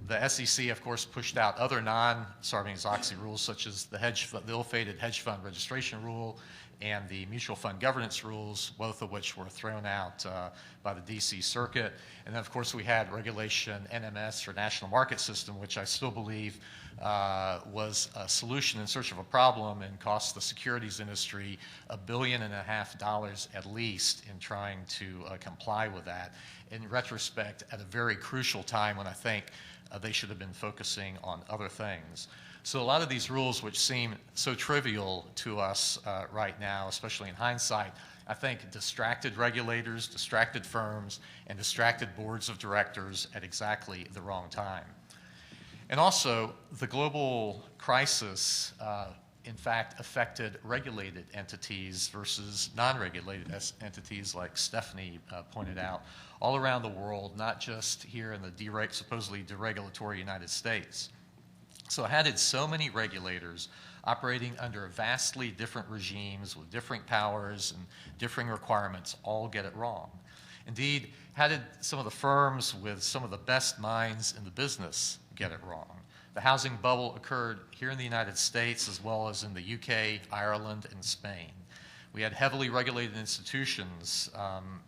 The SEC, of course, pushed out other non-Sarbanes-Oxley rules, such as the ill-fated hedge fund registration rule and the mutual fund governance rules, both of which were thrown out by the D.C. Circuit. And then, of course, we had regulation NMS, or National Market System, which I still believe was a solution in search of a problem and cost the securities industry $1.5 billion at least in trying to comply with that. In retrospect, at a very crucial time when I think they should have been focusing on other things. So a lot of these rules, which seem so trivial to us right now, especially in hindsight, I think distracted regulators, distracted firms, and distracted boards of directors at exactly the wrong time. And also, the global crisis, in fact, affected regulated entities versus non-regulated entities, like Stephanie pointed out, all around the world, not just here in the supposedly deregulatory United States. So how did so many regulators operating under vastly different regimes with different powers and differing requirements all get it wrong? Indeed, how did some of the firms with some of the best minds in the business get it wrong? The housing bubble occurred here in the United States as well as in the UK, Ireland, and Spain. We had heavily regulated institutions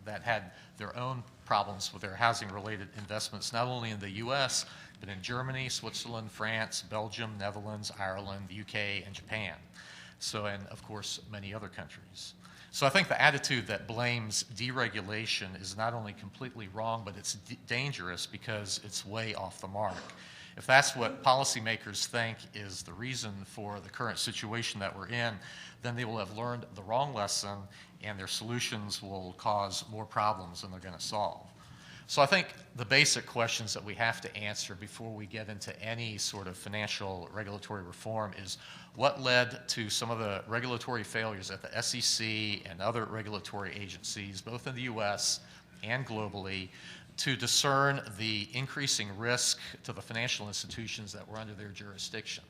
that had their own problems with their housing-related investments, not only in the US, but in Germany, Switzerland, France, Belgium, Netherlands, Ireland, the UK, and Japan. So, and of course, many other countries. So I think the attitude that blames deregulation is not only completely wrong, but it's dangerous because it's way off the mark. If that's what policymakers think is the reason for the current situation that we're in, then they will have learned the wrong lesson and their solutions will cause more problems than they're going to solve. So I think the basic questions that we have to answer before we get into any sort of financial regulatory reform is what led to some of the regulatory failures at the SEC and other regulatory agencies, both in the US and globally, to discern the increasing risk to the financial institutions that were under their jurisdiction.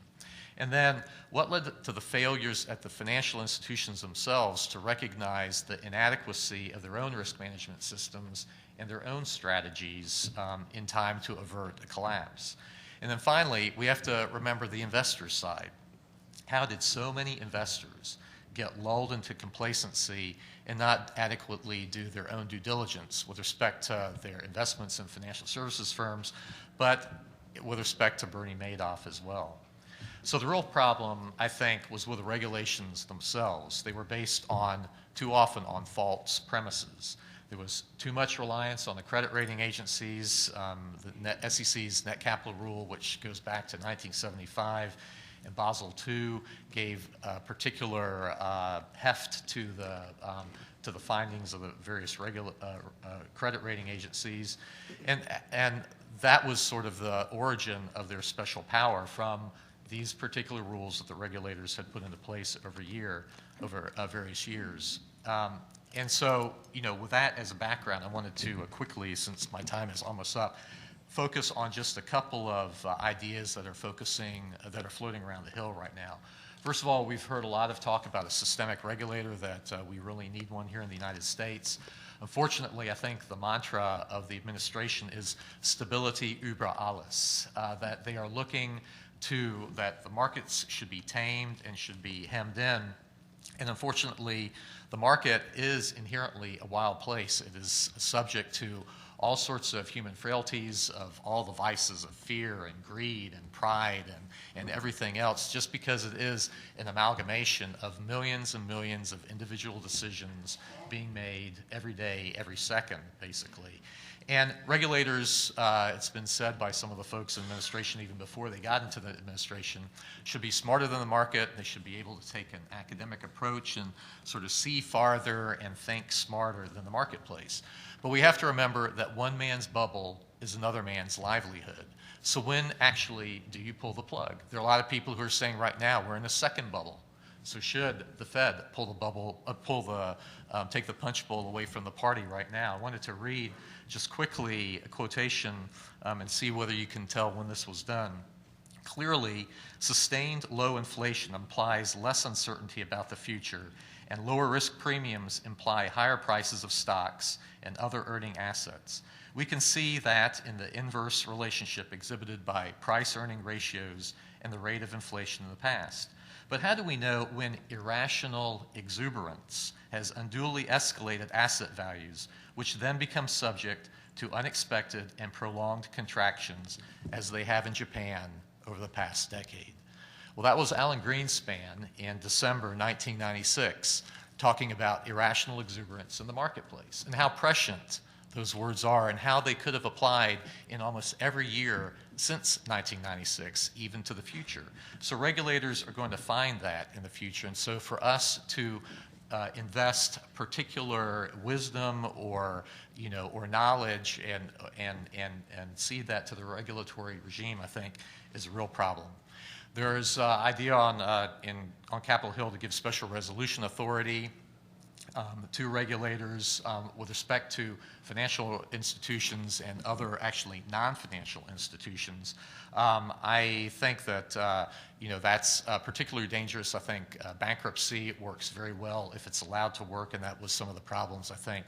And then what led to the failures at the financial institutions themselves to recognize the inadequacy of their own risk management systems and their own strategies in time to avert a collapse. And then finally, we have to remember the investor's side. How did so many investors get lulled into complacency and not adequately do their own due diligence with respect to their investments in financial services firms, but with respect to Bernie Madoff as well? So the real problem, I think, was with the regulations themselves. They were based on, too often, on false premises. There was too much reliance on the credit rating agencies, the SEC's net capital rule, which goes back to 1975, and Basel II gave particular heft to the findings of the various credit rating agencies, and that was sort of the origin of their special power from these particular rules that the regulators had put into place over various years. And so, with that as a background, I wanted to quickly, since my time is almost up, focus on just a couple of ideas that are floating around the Hill right now. First of all, we've heard a lot of talk about a systemic regulator, that we really need one here in the United States. Unfortunately, I think the mantra of the administration is stability über alles, that they are looking to that the markets should be tamed and should be hemmed in. And unfortunately, the market is inherently a wild place. It is subject to all sorts of human frailties, of all the vices of fear and greed and pride and everything else, just because it is an amalgamation of millions and millions of individual decisions being made every day, every second, basically. And regulators, it's been said by some of the folks in administration even before they got into the administration, should be smarter than the market. They should be able to take an academic approach and sort of see farther and think smarter than the marketplace. But we have to remember that one man's bubble is another man's livelihood. So when actually do you pull the plug? There are a lot of people who are saying right now we're in a second bubble. So should the Fed pull the bubble, take the punch bowl away from the party right now? I wanted to read just quickly a quotation and see whether you can tell when this was done. Clearly, sustained low inflation implies less uncertainty about the future and lower risk premiums imply higher prices of stocks and other earning assets. We can see that in the inverse relationship exhibited by price-earning ratios and the rate of inflation in the past. But how do we know when irrational exuberance has unduly escalated asset values, which then become subject to unexpected and prolonged contractions, as they have in Japan over the past decade? Well, that was Alan Greenspan in December 1996, talking about irrational exuberance in the marketplace and how prescient those words are and how they could have applied in almost every year since 1996, even to the future. So regulators are going to find that in the future. And so for us to invest particular wisdom or knowledge and cede that to the regulatory regime, I think, is a real problem. There's idea on Capitol Hill to give special resolution authority to regulators with respect to financial institutions and other actually non-financial institutions. I think that that's particularly dangerous. I think bankruptcy works very well if it's allowed to work, and that was some of the problems, I think,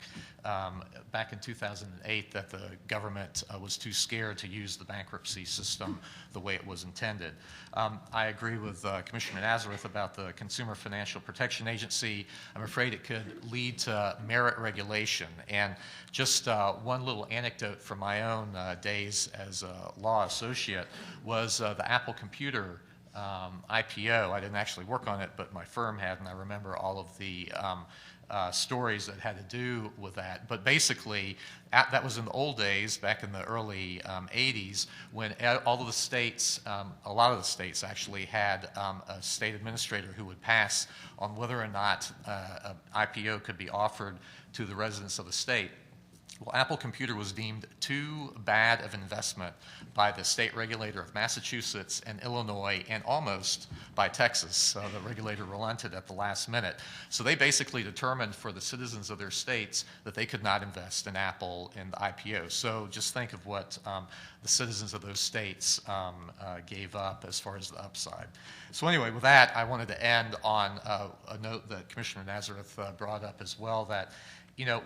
back in 2008, that the government was too scared to use the bankruptcy system the way it was intended. I agree with Commissioner Nazareth about the Consumer Financial Protection Agency. I'm afraid it could lead to merit regulation. And just one little anecdote from my own days as a law associate was the Apple Computer IPO. I didn't actually work on it, but my firm had, and I remember all of the stories that had to do with that. But basically, that was in the old days, back in the early 80s, when all of the states, a lot of the states actually had a state administrator who would pass on whether or not an IPO could be offered to the residents of the state. Well, Apple Computer was deemed too bad of investment by the state regulator of Massachusetts and Illinois, and almost by Texas. The regulator relented at the last minute. So they basically determined for the citizens of their states that they could not invest in Apple in the IPO. So just think of what the citizens of those states gave up as far as the upside. So anyway, with that, I wanted to end on a note that Commissioner Nazareth brought up as well, that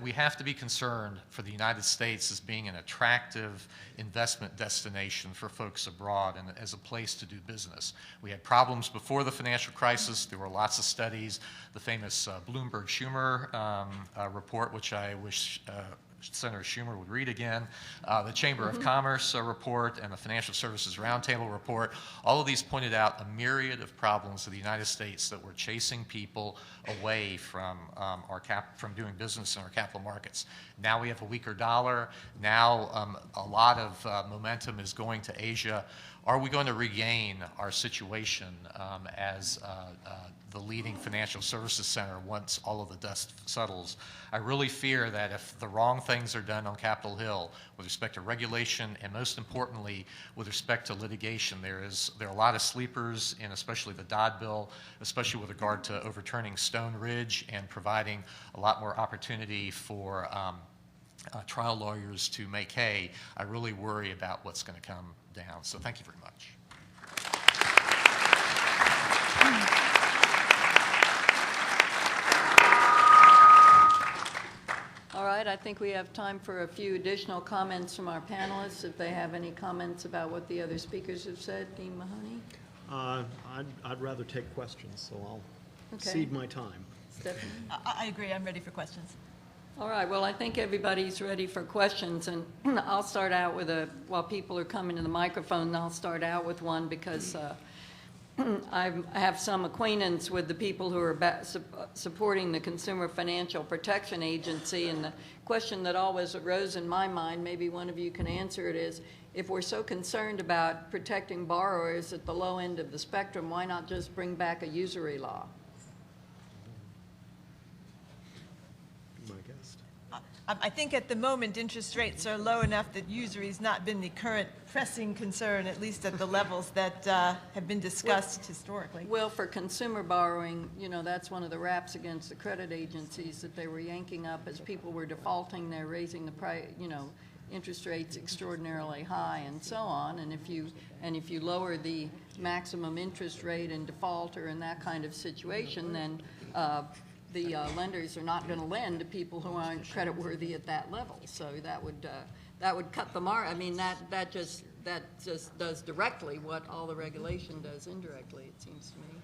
we have to be concerned for the United States as being an attractive investment destination for folks abroad and as a place to do business. We had problems before the financial crisis. There were lots of studies. The famous Bloomberg-Schumer report, which I wish Senator Schumer would read again, the Chamber of Commerce report, and the Financial Services Roundtable report. All of these pointed out a myriad of problems of the United States that were chasing people away from from doing business in our capital markets. Now we have a weaker dollar. Now a lot of momentum is going to Asia. Are we going to regain our situation as the leading financial services center once all of the dust settles? I really fear that if the wrong things are done on Capitol Hill with respect to regulation and, most importantly, with respect to litigation, there are a lot of sleepers in especially the Dodd bill, especially with regard to overturning Stone Ridge and providing a lot more opportunity for trial lawyers to make hay. I really worry about what's going to come down. So thank you very much. All right, I think we have time for a few additional comments from our panelists, if they have any comments about what the other speakers have said. Dean Mahoney? I'd rather take questions, so I'll cede my time. Stephanie? I agree. I'm ready for questions. All right, well, I think everybody's ready for questions, and I'll start out with while people are coming to the microphone, I'll start out with one because I have some acquaintance with the people who are supporting the Consumer Financial Protection Agency, and the question that always arose in my mind, maybe one of you can answer it, is if we're so concerned about protecting borrowers at the low end of the spectrum, why not just bring back a usury law? I think at the moment interest rates are low enough that usury has not been the current pressing concern, at least at the levels that have been discussed historically. Well, for consumer borrowing, that's one of the raps against the credit agencies that they were yanking up as people were defaulting. They're raising the price, interest rates extraordinarily high and so on. And if you lower the maximum interest rate in default or in that kind of situation, then the lenders are not going to lend to people who aren't creditworthy at that level. So that would cut the I mean, that just does directly what all the regulation does indirectly, it seems to me.